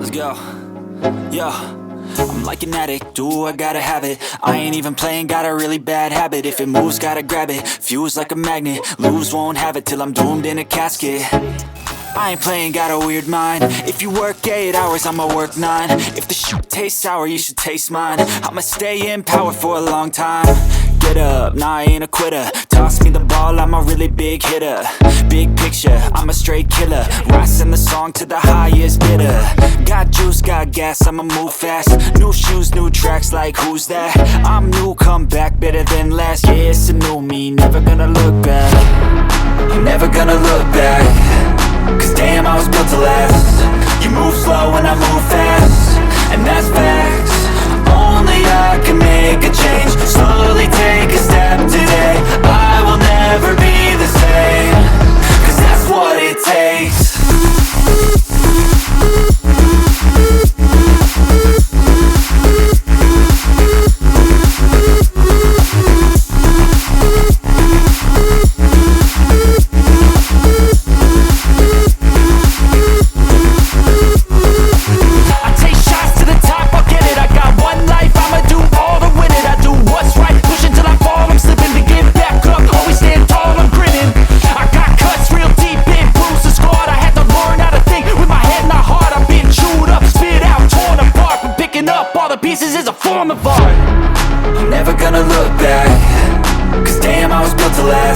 Let's go. Yo, I'm like an addict, do I gotta have it. I ain't even playing, got a really bad habit. If it moves, gotta grab it, fuse like a magnet. Lose, won't have it till I'm doomed in a casket. I ain't playing, got a weird mind. If you work 8 hours, I'ma work 9. If the shit tastes sour, you should taste mine. I'ma stay in power for a long time. Get up, nah, I ain't a quitter. Toss me the ball, I'm a really big hitter. Big picture, I'm a straight killer. Rising the song to the highest bidder. Got juice, got gas, I'ma move fast. New shoes, new tracks, like who's that? I'm new, come back, better than last. Yeah, it's a new me, never gonna look back. I'm never gonna look back. Cause damn, I was built to last. You move slow and I move fast, and that's facts. Only I can make a change. Slowly take a step today. I will never be the same. Cause that's what it takes. Pieces is a form of art. I'm never gonna look back. Cause damn, I was built to last.